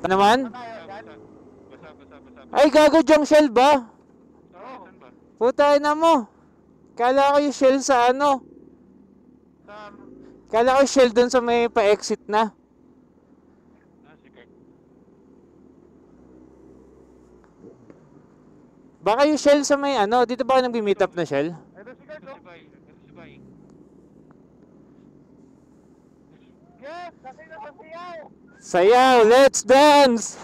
Naman? Basa. Ay, gago, junk shell ba? Oo, saan ba? Puta na mo. Kala ko yung shell sa ano. Kala ko yung shell dun sa may pa-exit na. Sige. Baka yung shell sa may ano. Dito ba kayo nag-meet up na shell? Ito si Bay. Yes, kasi nakasayaw. Sayaw, let's dance!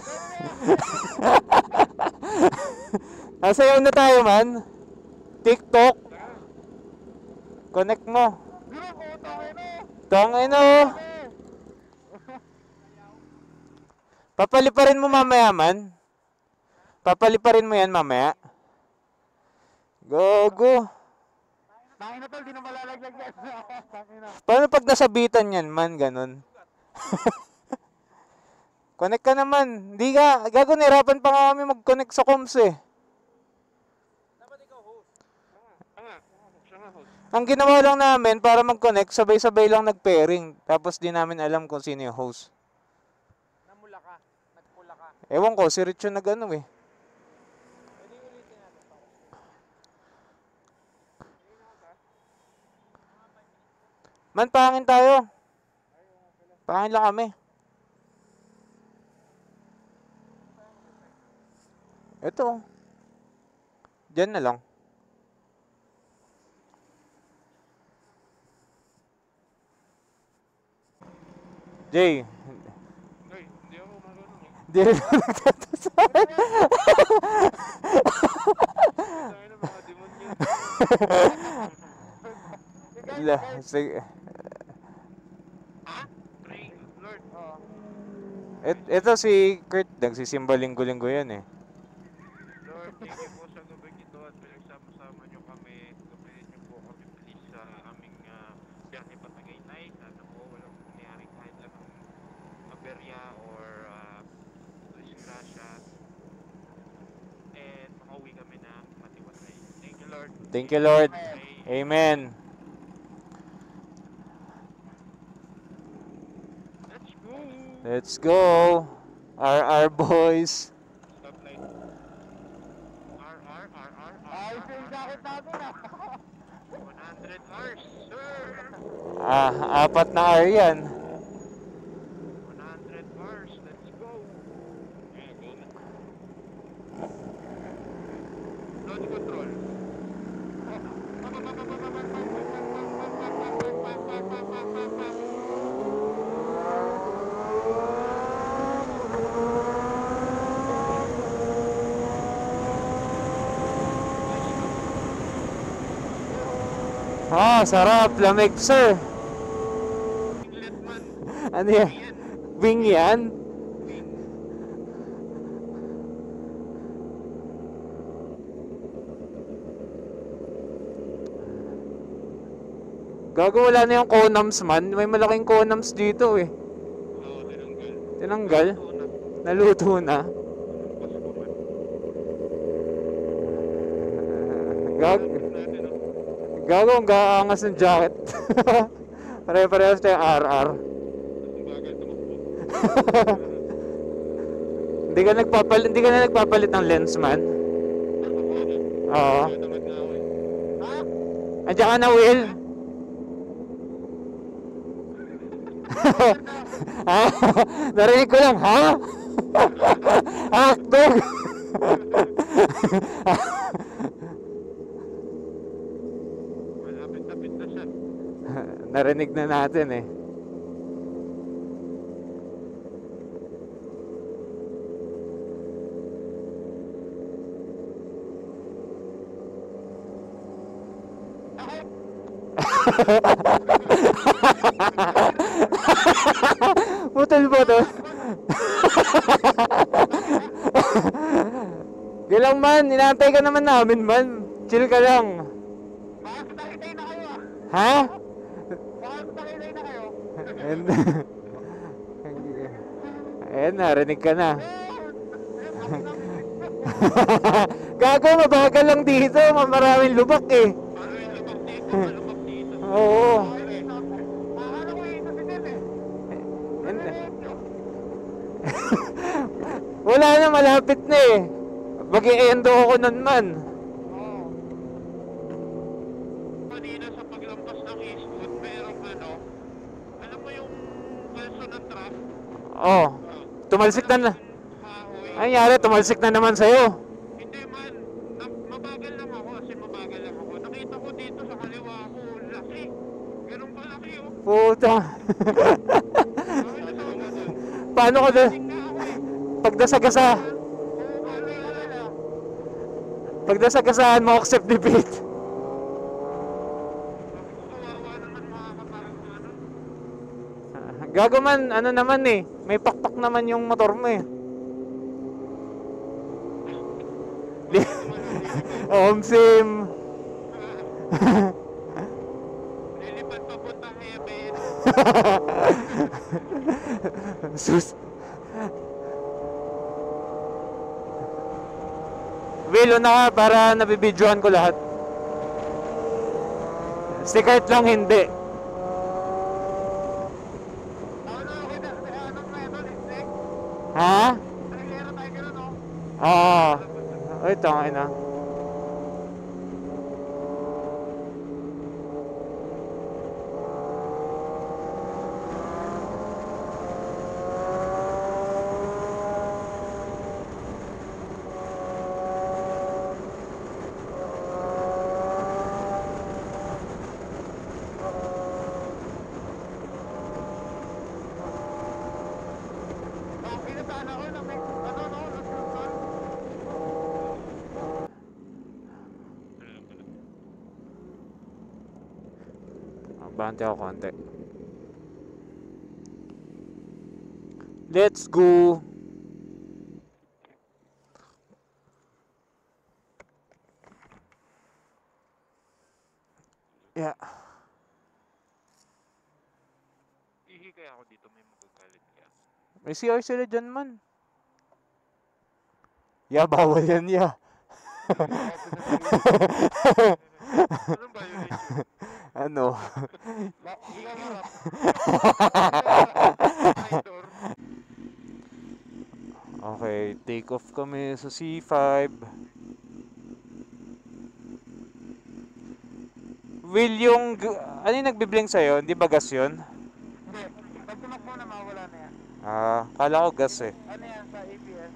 Sayaw na tayo, man. TikTok. Connect mo. Tangina. Papaliparin mo mamaya, man. Papaliparin mo yan mamaya. Gogo. Tangina tol, di na malalaglag yan. Paano pag nasabitan yan, man, ganun? Connect ka naman. Hindi ka, gago, nahirapan pa nga kami mag-connect sa comms eh. Dapat ikaw host. Siya nga host. Ang ginawa lang namin para mag-connect, sabay-sabay lang nag-pairing. Tapos di namin alam kung sino yung host. Namula ka. Nagpula ka. Ewan ko, si Rich yung nag-ano eh. Pwede ulitin natin para. Man, pangin tayo. Pangin lang kami. Ito. Diyan na lang. Jay. Ay, hindi ako marunong eh. Di rin ako nagtatasal. Tayo na mga demonyo. Sige. Pray, Lord. Ito si Kurt. Nagsisimba linggo-linggo yan eh. Lord, thank you po sa gabing ito at pinagsama-sama nyo kami. Gabayan nyo po kami please sa aming biyahe pa Tagaytay. Sana po walang mangyari kahit anong aberya or disgrasya. And makauwi kami na matiwasay. Thank you, Lord. Thank you, Lord. Amen. Let's go! Let's go. RR boys. Stoplight. Ay, sir, sakit natin 100 hours, sir! Apat na R yan. 100 hours, let's go! Launch control. Sarap. Lamig, sir. Inlet man. Ano yan? Wing yan? Gago, wala na yung conams, man. May malaking conams dito eh. Oo, tinanggal. Tinanggal? Naluto na. Gago, ang gaangas ng jacket. Pare-parehas tayong RR. Bagal tumakbo. Hindi ka na nagpapalit ng lens, man. Oo. Tamad na ako eh. Ha? Andiyan ka na, Will. Ha? Narinig ko lang, ha? Akdog! Malapit-lapit na siya. Narinig na natin eh. Putol. Gilang man, inaantay ka naman namin man. Chill ka lang. Baka sa Tagaytay na kayo Ha? Baka sa Tagaytay na kayo. Ayan na, rinig ka na. Gago, mabagal lang dito. Maraming lubak eh. Paano yung lubak dito? Malubak dito. Oo. Ano ko ito si Dede? malapit na eh. Mag-i-endo ako nun man. Oo. Kanina sa paglampas ng Eastwood, merong ano, alam mo yung kalso ng truck? Oh, tumalsik na na. Kahoy. Ay, nangyari, tumalsik na naman sa'yo. Hindi man, mabagal lang ako, kasi mabagal lang ako. Nakita ko dito sa kaliwa ko, laki. Ganun pa laki oh. Puta. Nakita ko ba dun? Paano ko na? Tingnan ako eh. Pagdasagasa. Oo, wala. Pagdasagasaan mo, accept defeat. Kawawa naman mga kaparang ano. Gago man, ano naman eh. May pakpak naman yung motor mo eh. Home sim. Lilipad papuntang heaven. Sus. Wilo na ka para nabibidyoan ko lahat. Si Kurt lang hindi. Okay na, anong meron, Istek? Ha? Trailero tayo ganun, no? Oo. Ay, tangay na. Okay na sana ako na may, ano, no? Luzon. Bante ako konti. Let's go. Yeah. Ihi kaya ako dito, may magagalit kaya. May CR sila dyan man. Ya, bawal yan, ya. Anong violation? Ano? Hindi ka marap. Traitor. Okay, take off kami sa C5. Will yung... Ano yung nagbiblink sa'yo? Hindi ba gas yun? Hindi. Pag tumakbo na, mawala na yan. Ah, kala ko gas eh. Ano yan sa ABS?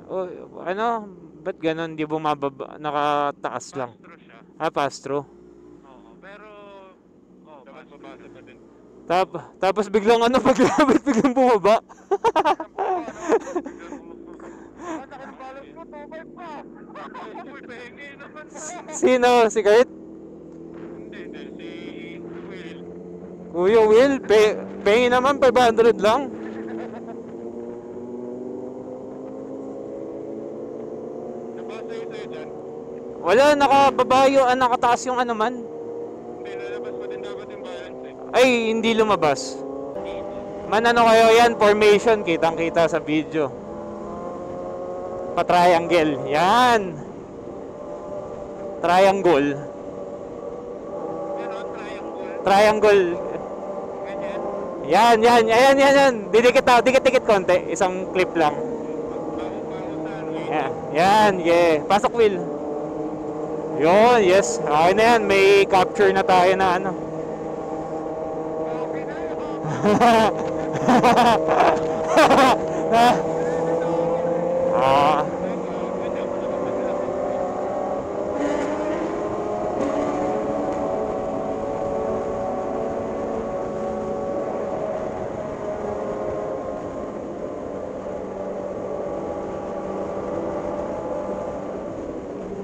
Oh, ano? Ba't ganun? Di bumababa? Nakataas lang. Pastro siya. Ah, pass-through. Oo, pero... Oo, dapat babasa pa din. Tapos biglang ano, paglabit biglang bumaba. Ang laki ng balas ko, 2.5 pa! Uy, pahingi naman pa! Sino? Si Kurt? Hindi, si Will. Kuya Will, pengi naman 500 lang. Nabasa yun sa'yo dyan? Wala, nakababa yung, nakataas yung ano man. Hindi, lalabas pa din dapat yung balance eh. Ay, hindi lumabas. Man, ano kayo yan? Formation, kitang-kita sa video. Pa-triangle. Yan. Triangle. Pero triangle, Triangle. ganyan. Yan. Dikit konti. Isang clip lang. Bago sa ano eh. Yan, yeah. Pasok, Will. Yun, yes. Okay na yan. May capture na tayo na ano. Okay na yun. Ah.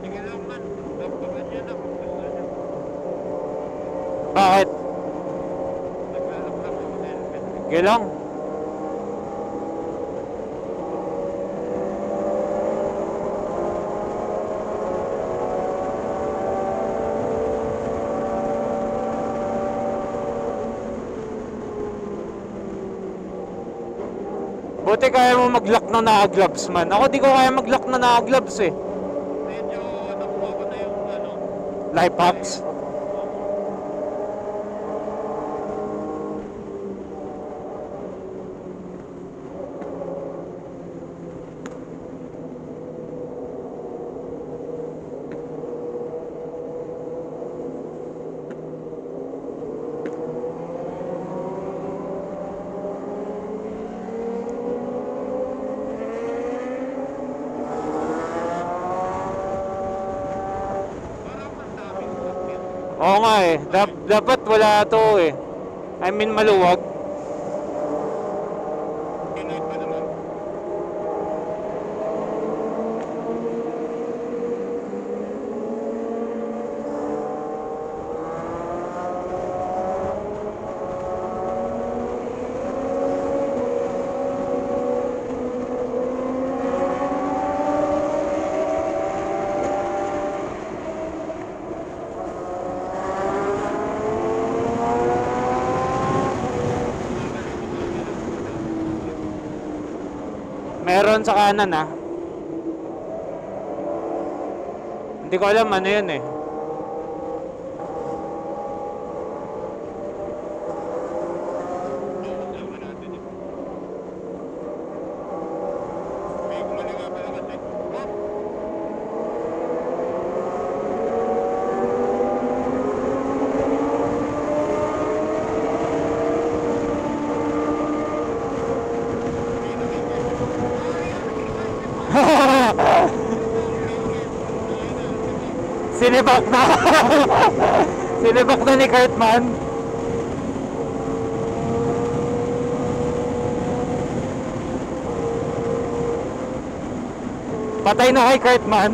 Sige lang man, dapat niya na kung gusto niya. Bakit? Naglalak lang ako ng helmet. Gilang. Buti kaya mo mag-lock na naka-gloves man. Ako di ko kaya mag-lock na naka-gloves eh. Medyo nakuha ko na yung ano. Life hacks. Oo nga eh. Dapat wala to eh. I mean maluwag. Kinoy pa naman. Meron sa kanan ah. Hindi ko alam ano yun eh. Kasama natin eh. May gumali nga pala kasi. Oh! Sinibak na. Sinibak na ni Cartman. Patay na kay Cartman.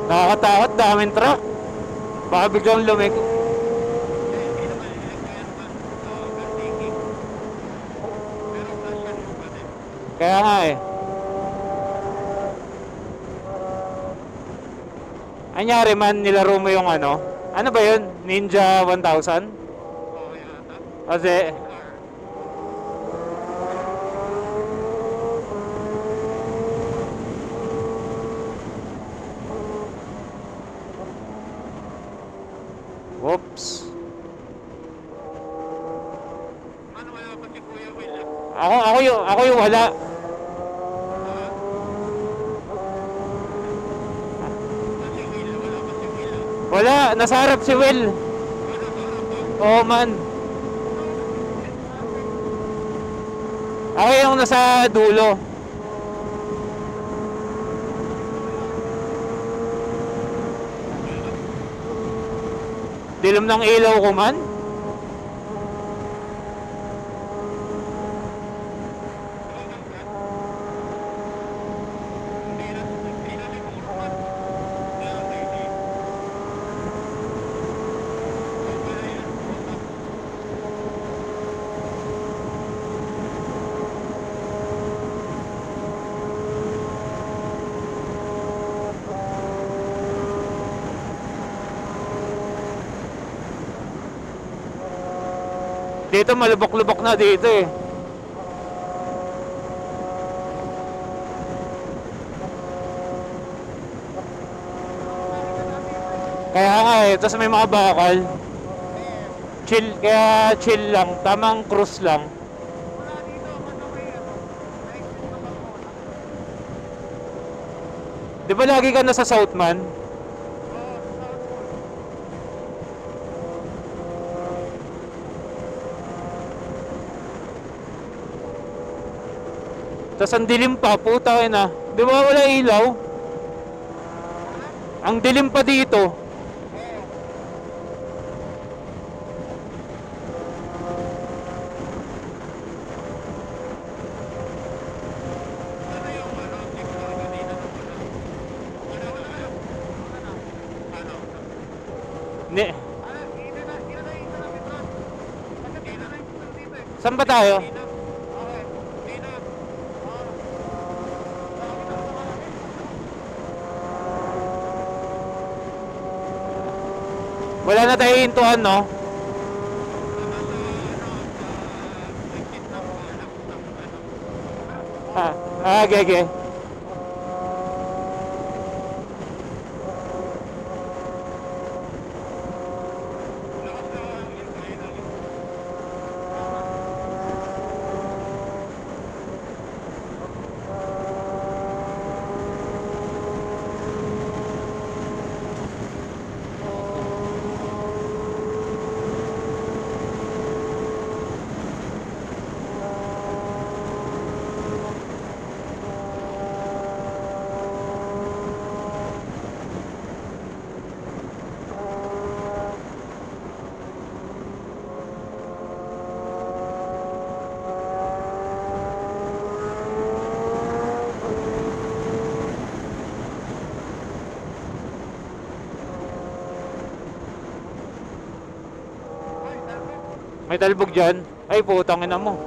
Nakakatakot, daming truck. Baka biglang lumiko. Kaya nga eh. Anyari man, nilaro mo yung ano? Ano ba yun? Ninja 1000? Kasi whoops. Ano wala pa si Kuya Will? Ako yung wala. Si Will, wala pa si Will. Wala, nasa harap si Will. Oo man. Ako yung nasa dulo. Dilim ng ilaw ko man. Dito malubok-lubok na dito eh. Kaya nga eh, tapos may mga bakal. Chill, kaya chill lang, tamang cruise lang. Di ba lagi ka nasa Southman? Tas ang dilim pa, puta na. Di ba wala ilaw? Ang dilim pa dito. Ano yung ano, signal kanina na wala? Ano na kayo? Ano? Ne, Hindi na Petron. Kasi hindi na yung dito eh. saan ba tayo? Hindi na. Okay. Hindi na. Wala na tayo hintuan, no? Gege. May talbog dyan. Ay, putang ina mo.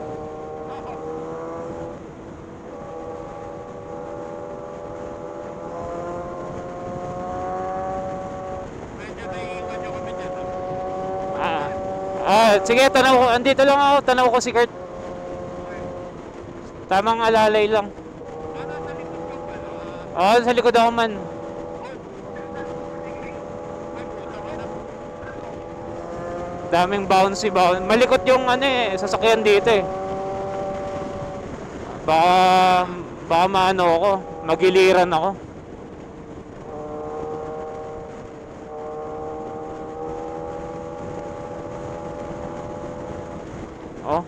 Medyo naiiwan nyo kami dyan. Sige, tanaw ko. Andito lang ako. Tanaw ko si Kurt. Tamang alalay lang. Nasa likod ko pala. Oo, sa likod ako man. Daming bouncy. Malikot yung ano eh, sasakyan dito eh. Baka maano ako. Magiliran ako. Oh.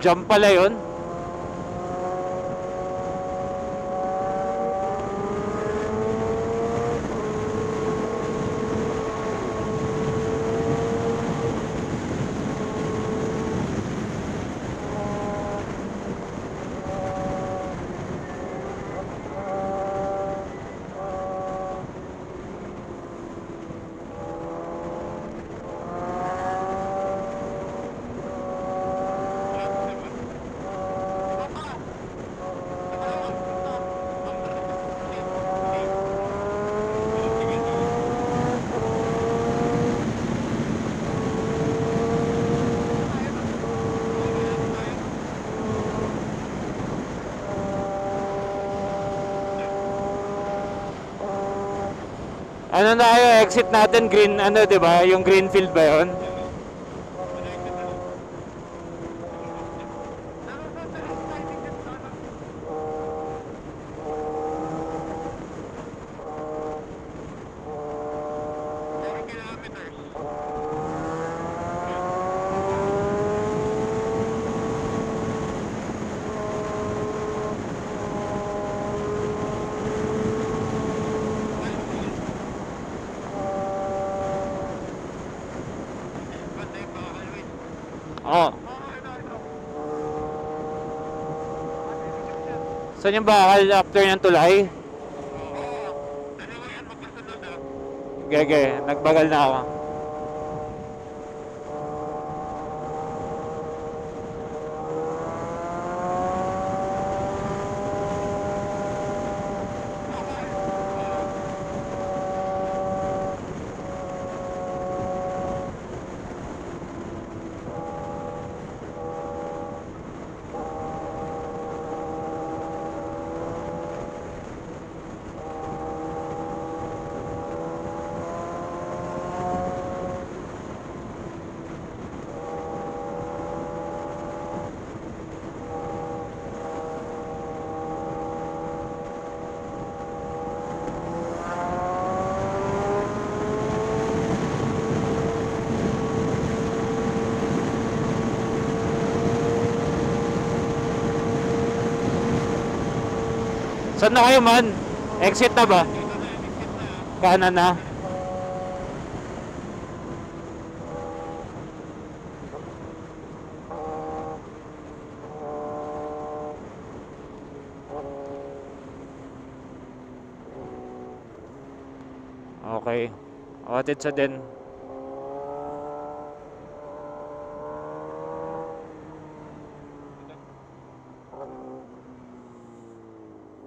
Jump pala yun. Ano na kayo, exit natin green, ano 'di ba? Yung Greenfield ba 'yon? Oo. Saan yung bakal after ng tulay? Gege, nagbagal na ako. Saan na kayo man? Exit na ba? Dito na, exit na. Kanan na. Okay. Awatit sa din.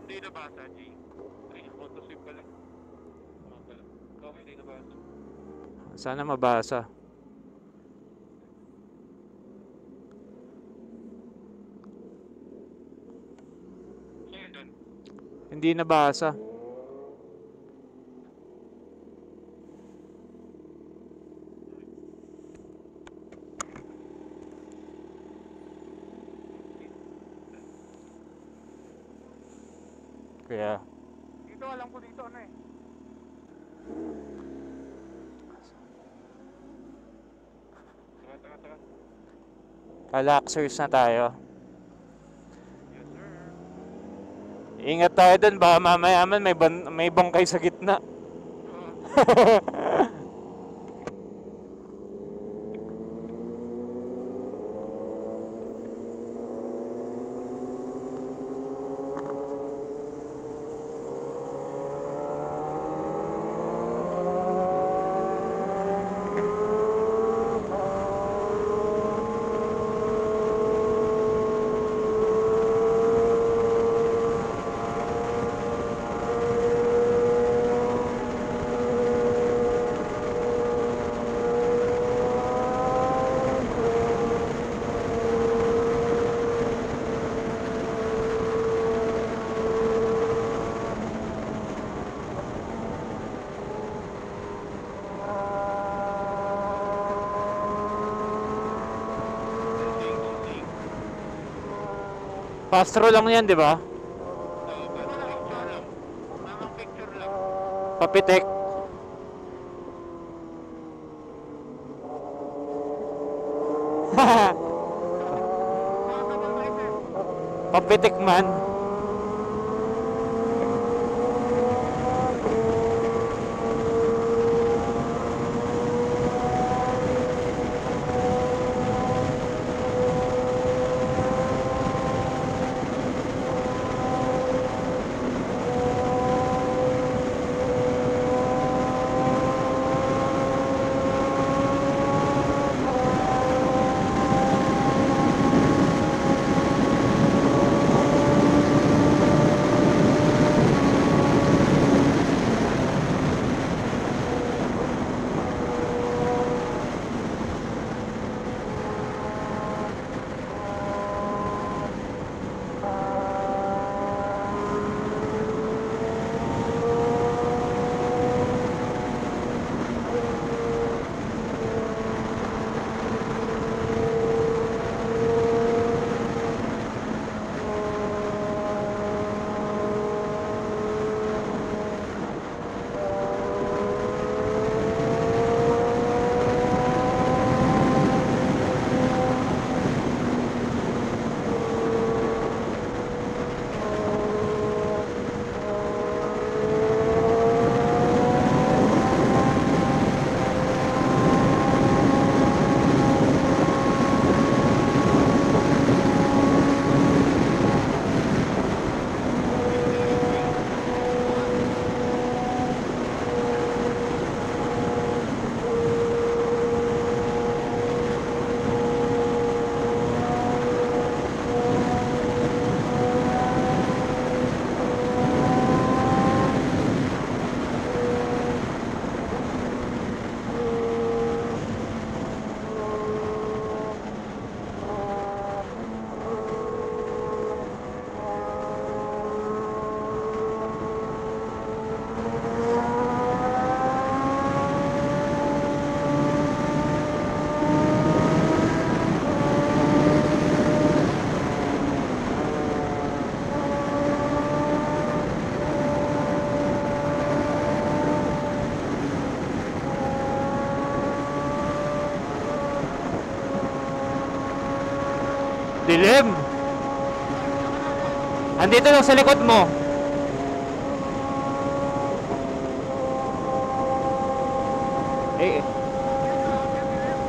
Hindi nabasa, G. Ay, autosave ka lang. Okay, hindi nabasa. Sana mabasa. Ayun dun. Hindi nabasa. Kaya Dito, alam ko dito, ano eh. Tara. relaxers na tayo. Yes, sir. Ingat tayo dun, baka mamaya may bangkay sa gitna. Pastro lang yan, di ba? Picture lang. Mamang picture lang. Papitek. Papitek man. Dilim. Andito lang sa likod mo. Eh,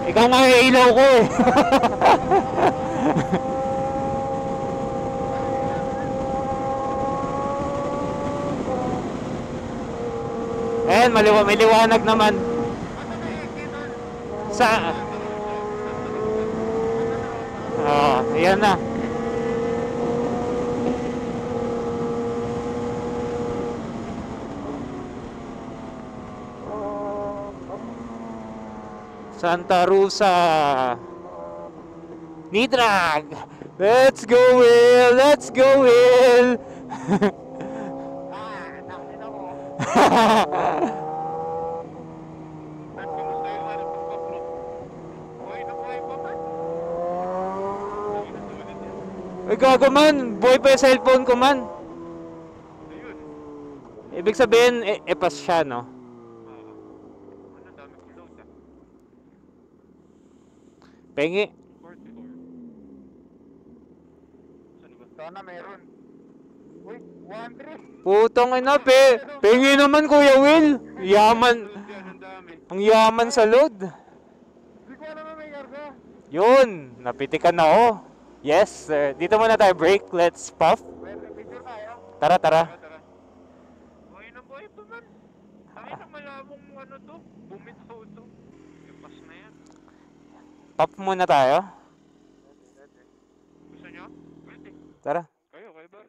ikaw nga yung ilaw ko eh. Ayan, may liwanag naman. Sa... ayan na. Santa Rosa. Nidrag. Let's go, Will. Let's go, Will. Ay, gago man. Buhay pa yung cellphone ko man. Ibig sabihin, epas siya, no? Pengi. Sana meron. Uy, 100. Putong ina, pengi naman, Kuya Will. Yaman. Ang yaman sa load. Hindi ko alam na may karga. Yun, napitikan ako. Yes, sir. Dito muna tayo break. Let's puff. Picture tayo. Tara, tara. Buhay na buhay pa man. Ay, na malabong ano to. Bumitaw to. Ipas na yan. Puff muna tayo. Gusto nyo? Pwede. Tara. Kayo ba?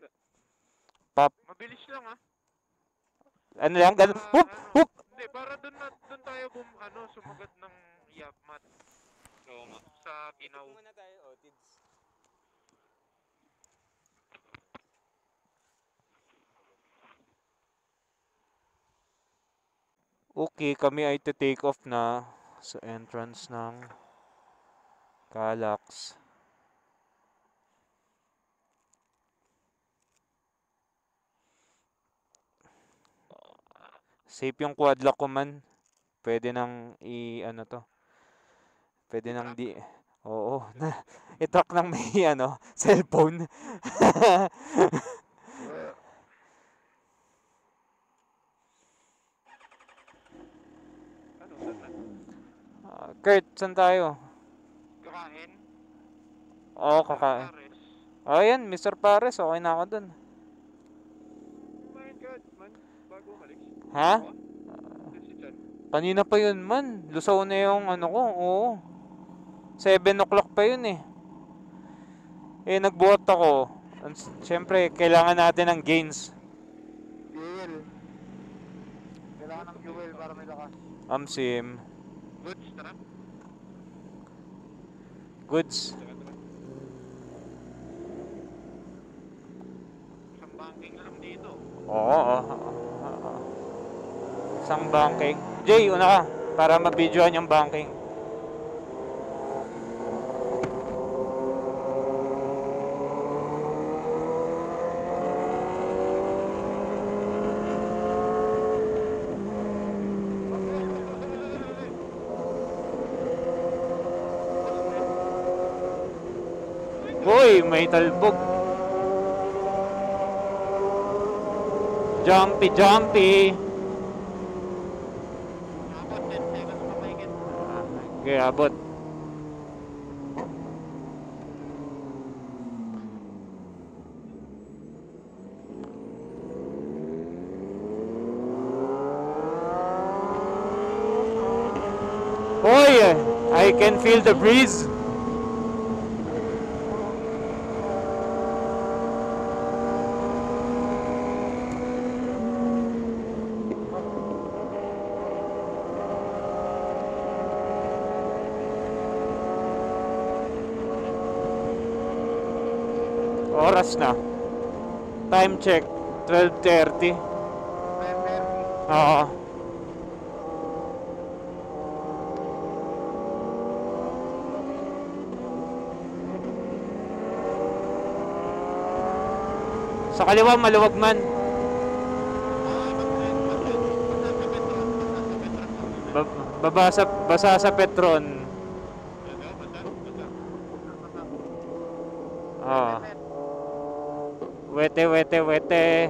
Puff. Mabilis lang ha. Ano lang? Ganun. Hup! Hup! Hindi, para dun tayo sumagat ng yapmat. Oo nga. Sa Kinaw. Muna tayo, Otids. Okay, kami ay take off na sa entrance ng Calax. Safe yung quad lock ko man. Pwede nang ano to. Pwede nang Oo, i-track ng may cellphone. Kurt, saan tayo? Kakain? Oo, kakain. Ayan, Mr. Pares, okay na ako dun. Oh my God, man. Bago umalis. Ha? Si John. Kanina pa yun man. Lusaw na yung ko. Oo. 7 o'clock pa yun eh. Nagbuhat ako. Siyempre, kailangan natin ng gains. Fuel. Kailangan ng fuel para may lakas. Sim. Goods, tara. Goods. Isang banking lang dito. Oo. Isang banking. Jay, una ka. Para mabidyoan yung banking. Uy, may talbog. Jumpy, jumpy. Abot 10 seconds pa mahigit. Okay, abot. Uy, I can feel the breeze. Oras na. Time check, 12:30. Oo. Sa kaliwa, maluwag man. Basa sa Petron. Oo. Wete, wete, wete.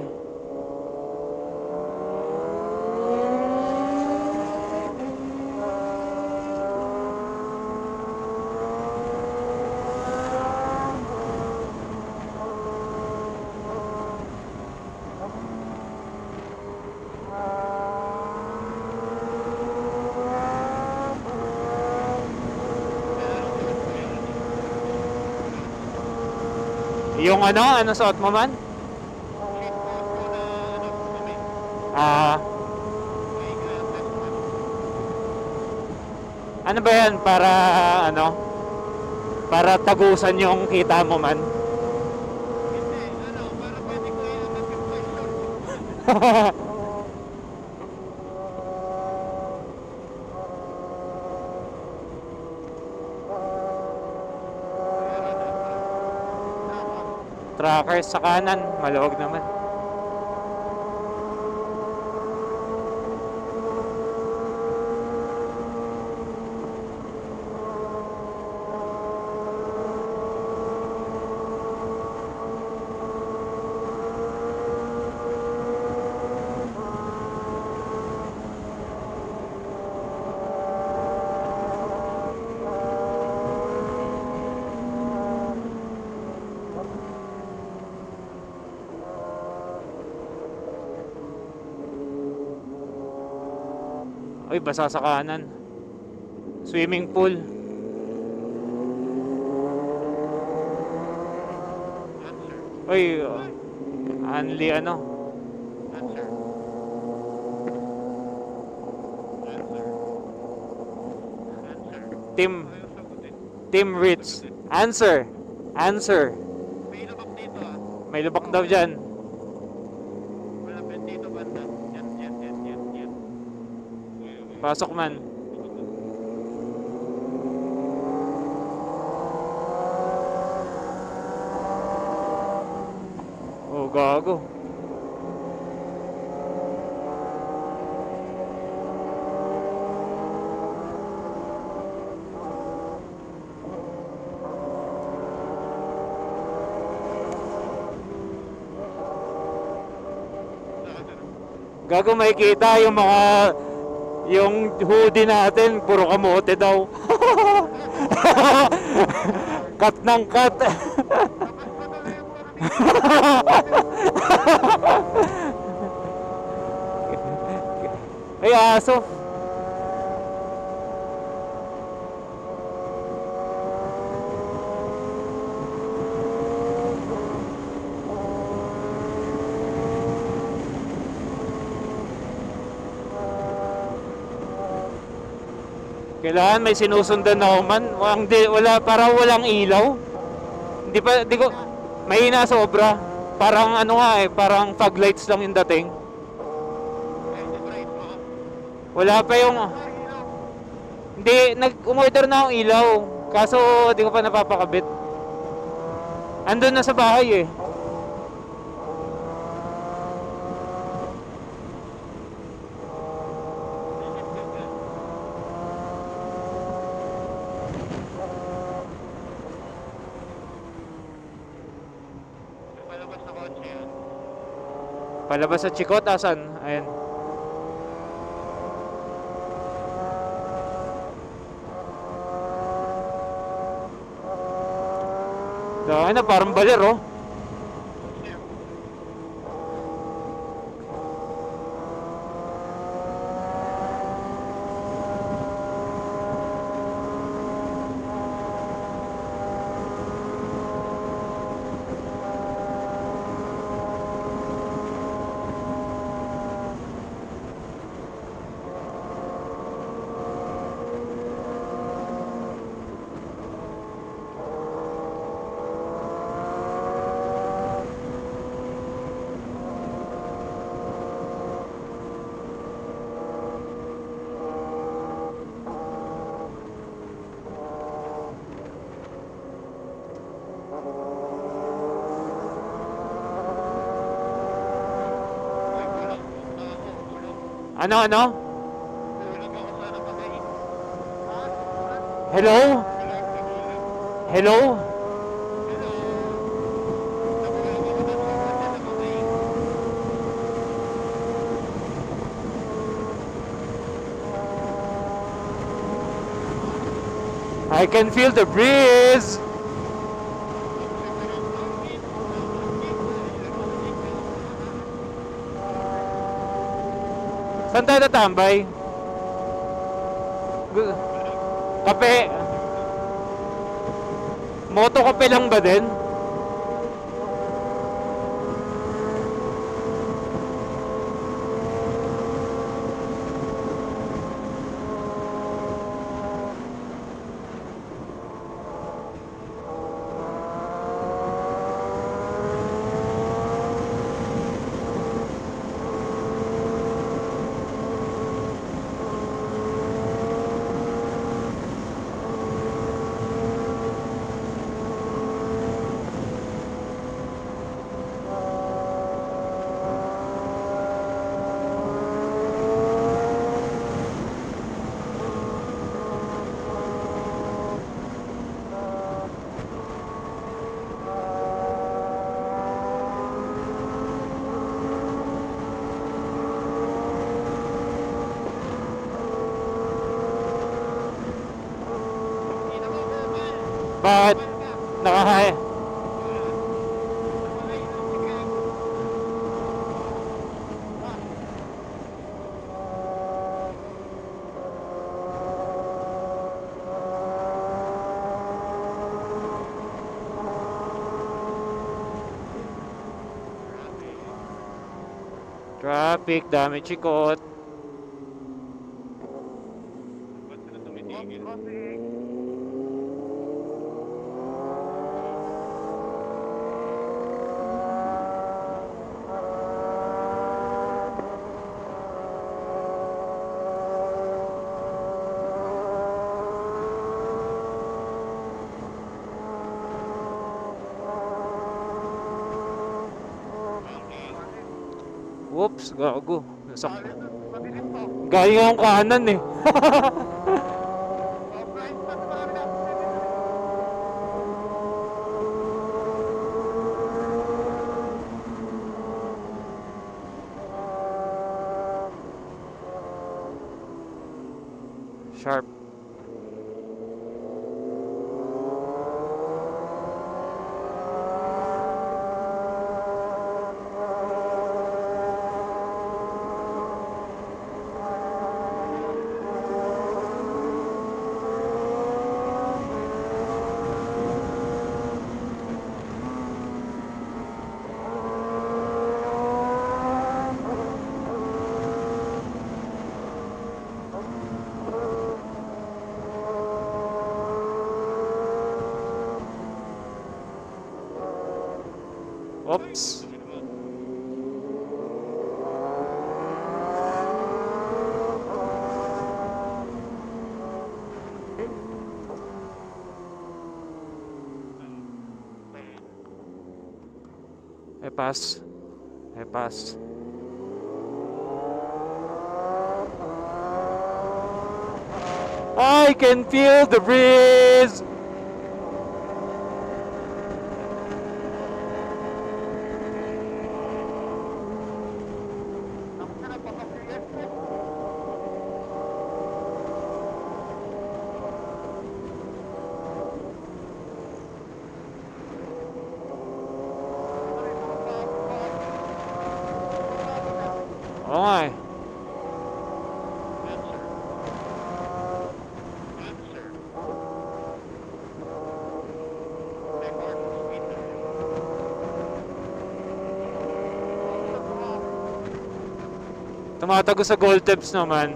Yung ano suot mo man? Shit po na ano kami. Ah, May glasses man. ano ba yan? Para ano? Para tagusan yung kita mo man. Hindi, ano, para pwede ko iangat yung question. Meron na pa. Tama. Trackers sa kanan, maluwag naman. Uy, basa sa kanan. Swimming pool. Answer. Uy, only ano? Answer. Answer. Answer. Team, Ayaw sagutin. Team Rich. Answer. Answer. May lubak dito ah. May lubak daw dyan. Malapit dito banda. Yan. Pasok man. Oh, gago. Gago, makikita yung mga yung hoodie natin, puro kamote daw. Cut ng cut. Ay, aso. Kailangan may sinusundan na man. Wala, parang walang ilaw. Hindi pa, di ko, mahina sobra. Parang ano nga parang fog lights lang yung dating. Wala pa yung, hindi, umorder na akong ilaw. Kaso, di ko pa napapakabit. Andun na sa bahay eh. Palabas na kotse yan. Palabas sa Chikot, asan? Ayan. Dahil na, parang baler oh. Ano? Tulog ako sana pagay. Hello? Hello? I can feel the breeze. Saan tayo tatambay? Kape. Moto kape lang ba din? Bakit? Nakahaya. Traffic, dami chikot. Ba't sila tumitigil? Whoops, gago. Galing akong kanan eh. Sharp. Oops. Pass. Pass. I can feel the breeze. Oo nga eh. Tumatago sa gold tips naman.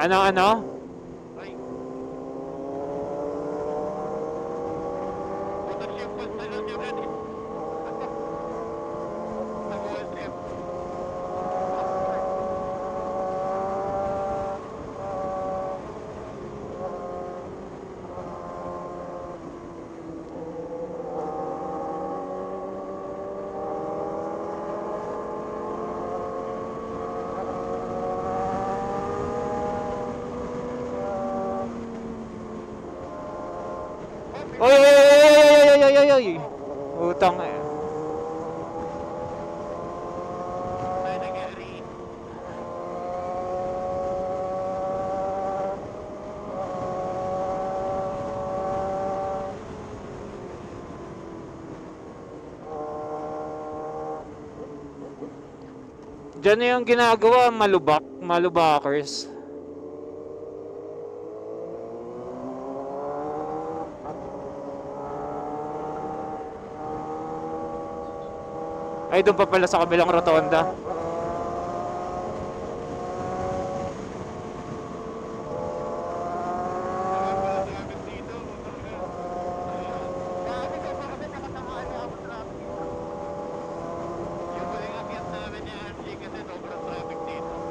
Ano? Oy! Utang eh. Diyan na yung ginagawa, malubakers. Ay, doon pa pala sa kabilang rotonda.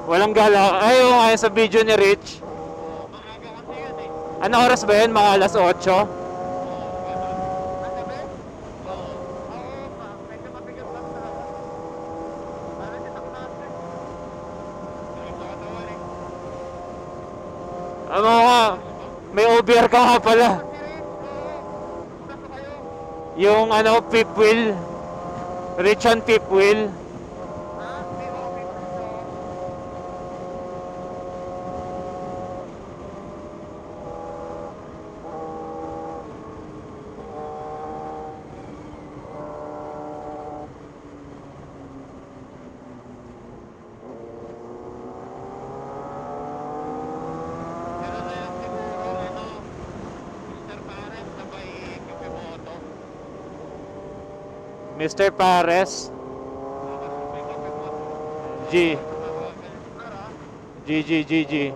Walang gala. Ay, yung nga sa video ni Rich. Ano oras ba yun? Mga alas 8? Ano nga? May OBR ka nga pala. Yung ano, fifth wheel. Rich on fifth wheel. Mr. Pares. G. GG.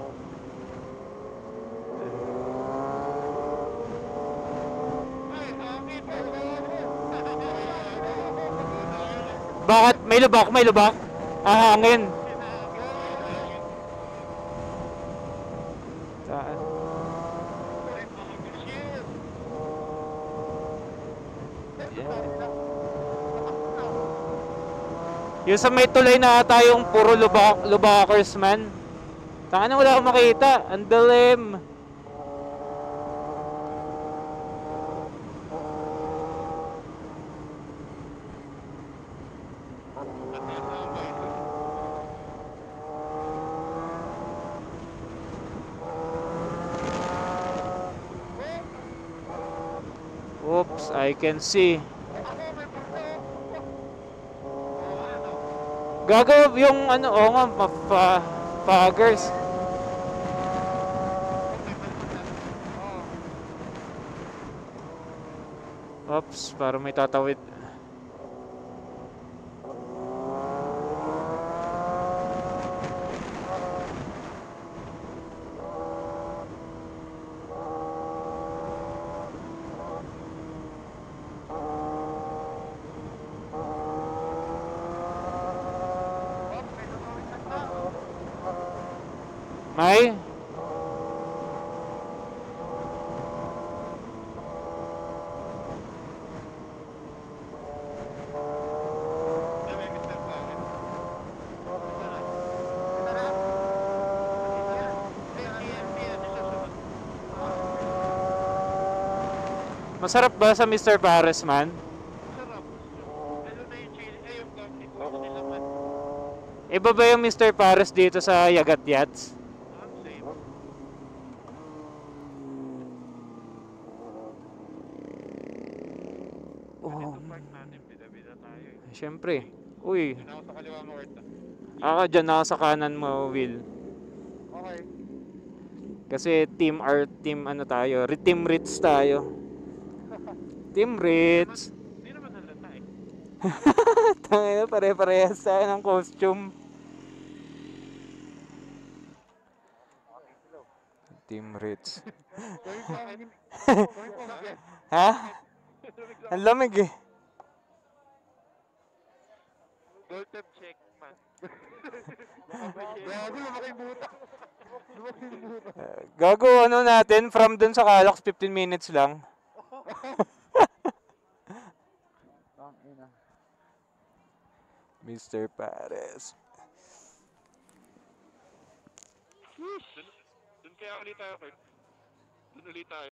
Bakit? May lubak. Ah, hangin. Saan? Yung sa may tulay na ata yung puro lubakers man. Saan na wala akong makita? Ang dilim. Oops, I can see. Gago yung ano, oo nga, foggers. Oops, para may tatawid. May? Masarap ba sa Mr. Pares man? Sarap. Lalo na yung chili, yung gamit ko nila man. Iba ba yung Mr. Pares dito sa Yagat Yachts? Same. Oh, Ito park natin, bida-bida tayo eh. syempre. Uy, Yun ako sa kaliwa mo, Orta. ako dyan ako sa kanan mo, Will. Okay. Kasi team ano tayo, Team Ritz tayo. Team Ritz. Hindi naman halata eh. Tangina, pare-parehas tayo ng costume. Team Ritz. Ha? Ang lamig eh. Gold tab check man. Gago, lumaki yung buta. Gago ano natin, from dun sa Calox, 15 minutes lang. Mr. Pares. Dun kaya ulit tayo, Kurt. Dun ulit tayo.